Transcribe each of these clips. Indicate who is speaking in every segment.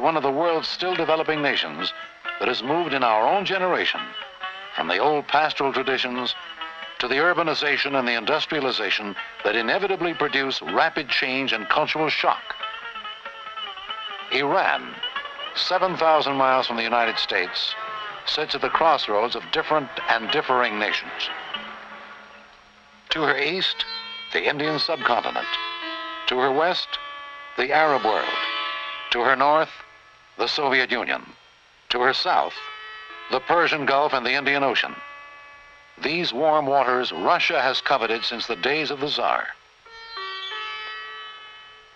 Speaker 1: one of the world's still developing nations that has moved in our own generation from the old pastoral traditions to the urbanization and the industrialization that inevitably produce rapid change and cultural shock. Iran, 7,000 miles from the United States, sits at the crossroads of different and differing nations. To her east, the Indian subcontinent. To her west, the Arab world. To her north, the Soviet Union. To her south, the Persian Gulf and the Indian Ocean. These warm waters Russia has coveted since the days of the Tsar.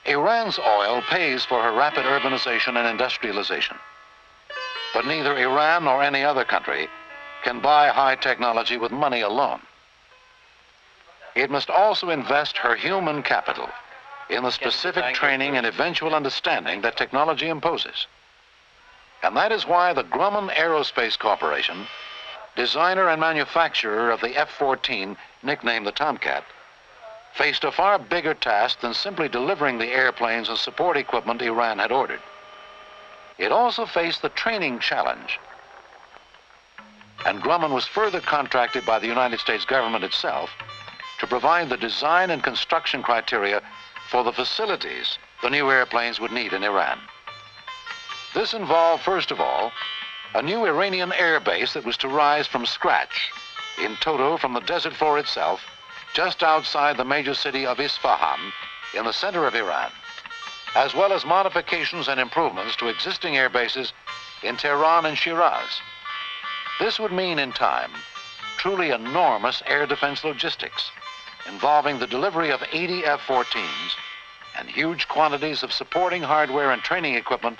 Speaker 1: Iran's oil pays for her rapid urbanization and industrialization. But neither Iran nor any other country can buy high technology with money alone. It must also invest her human capital in the specific training and eventual understanding that technology imposes. And that is why the Grumman Aerospace Corporation, designer and manufacturer of the F-14, nicknamed the Tomcat, faced a far bigger task than simply delivering the airplanes and support equipment Iran had ordered. It also faced the training challenge. And Grumman was further contracted by the United States government itself to provide the design and construction criteria for the facilities the new airplanes would need in Iran. This involved, first of all, a new Iranian air base that was to rise from scratch, in toto from the desert floor itself, just outside the major city of Isfahan, in the center of Iran, as well as modifications and improvements to existing air bases in Tehran and Shiraz. This would mean, in time, truly enormous air defense logistics, involving the delivery of 80 F-14s and huge quantities of supporting hardware and training equipment,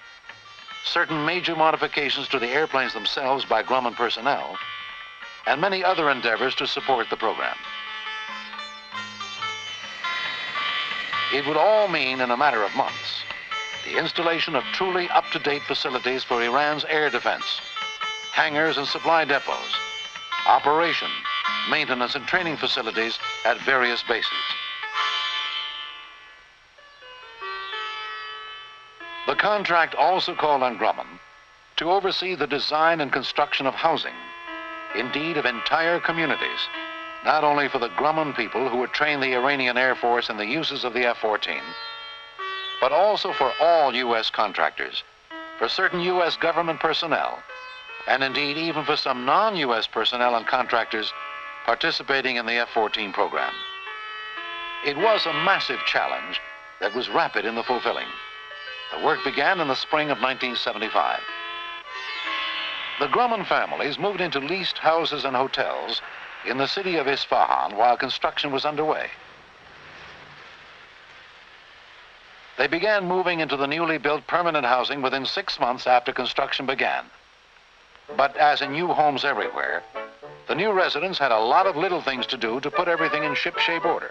Speaker 1: certain major modifications to the airplanes themselves by Grumman personnel, and many other endeavors to support the program. It would all mean, in a matter of months, the installation of truly up-to-date facilities for Iran's air defense, hangars and supply depots, operation, maintenance and training facilities at various bases. The contract also called on Grumman to oversee the design and construction of housing, indeed of entire communities, not only for the Grumman people who would train the Iranian Air Force in the uses of the F-14, but also for all U.S. contractors, for certain U.S. government personnel, and indeed even for some non-U.S. personnel and contractors participating in the F-14 program. It was a massive challenge that was rapid in the fulfilling. The work began in the spring of 1975. The Grumman families moved into leased houses and hotels in the city of Isfahan while construction was underway. They began moving into the newly built permanent housing within 6 months after construction began. But as in new homes everywhere, the new residents had a lot of little things to do to put everything in ship-shape order.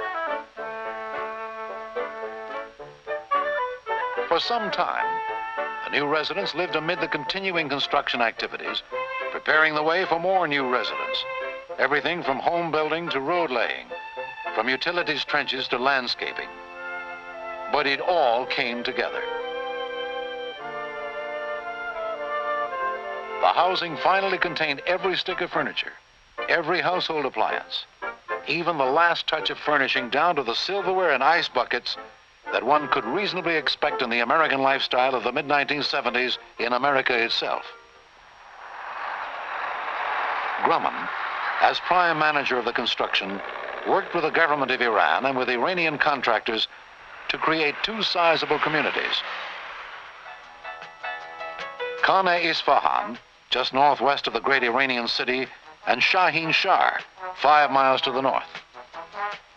Speaker 1: For some time, the new residents lived amid the continuing construction activities, preparing the way for more new residents. Everything from home building to road laying, from utilities trenches to landscaping. But it all came together. The housing finally contained every stick of furniture, every household appliance, even the last touch of furnishing down to the silverware and ice buckets that one could reasonably expect in the American lifestyle of the mid-1970s in America itself. Grumman, as prime manager of the construction, worked with the government of Iran and with Iranian contractors to create 2 sizable communities. Khane-Isfahan, just northwest of the great Iranian city, and Shahin Shah, 5 miles to the north.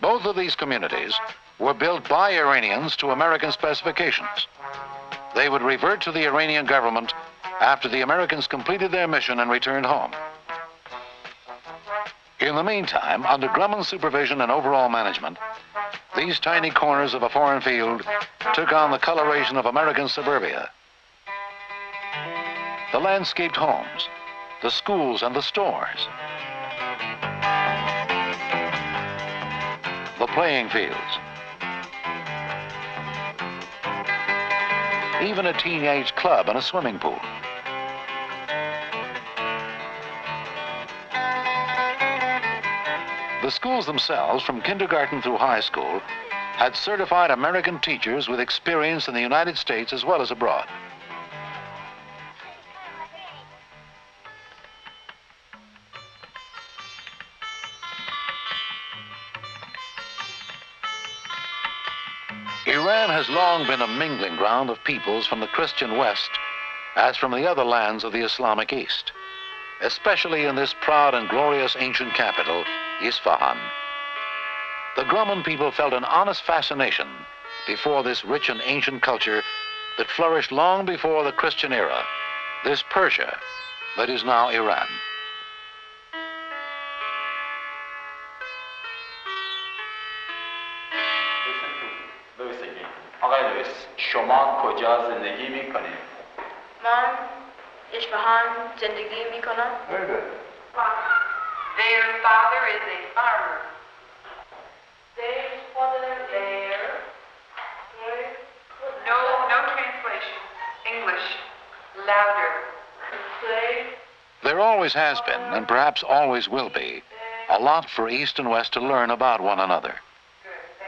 Speaker 1: Both of these communities were built by Iranians to American specifications. They would revert to the Iranian government after the Americans completed their mission and returned home. In the meantime, under Grumman's supervision and overall management, these tiny corners of a foreign field took on the coloration of American suburbia. The landscaped homes, the schools and the stores, the playing fields, even a teenage club and a swimming pool. The schools themselves, from kindergarten through high school, had certified American teachers with experience in the United States as well as abroad. Iran has long been a mingling ground of peoples from the Christian West as from the other lands of the Islamic East, especially in this proud and glorious ancient capital, Isfahan. The Grumman people felt an honest fascination before this rich and ancient culture that flourished long before the Christian era, this Persia that is now Iran.
Speaker 2: آقای لوئیس، شما کجا زندگی میکنید؟
Speaker 3: من اصفهان زندگی میکنم.
Speaker 2: Very good.
Speaker 4: Their father is a farmer.
Speaker 3: Their father
Speaker 4: There. No translation. English. Louder.
Speaker 1: There always has been, and perhaps always will be, a lot for East and West to learn about one another.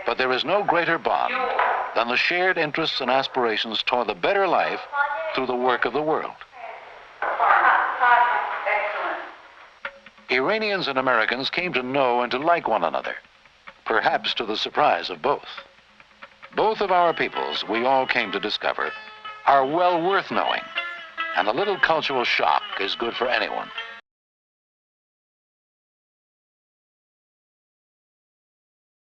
Speaker 1: But there is no greater bond than the shared interests and aspirations toward the better life through the work of the world.
Speaker 4: Excellent.
Speaker 1: Iranians and Americans came to know and to like one another, perhaps to the surprise of both. Both of our peoples, we all came to discover, are well worth knowing, and a little cultural shock is good for anyone.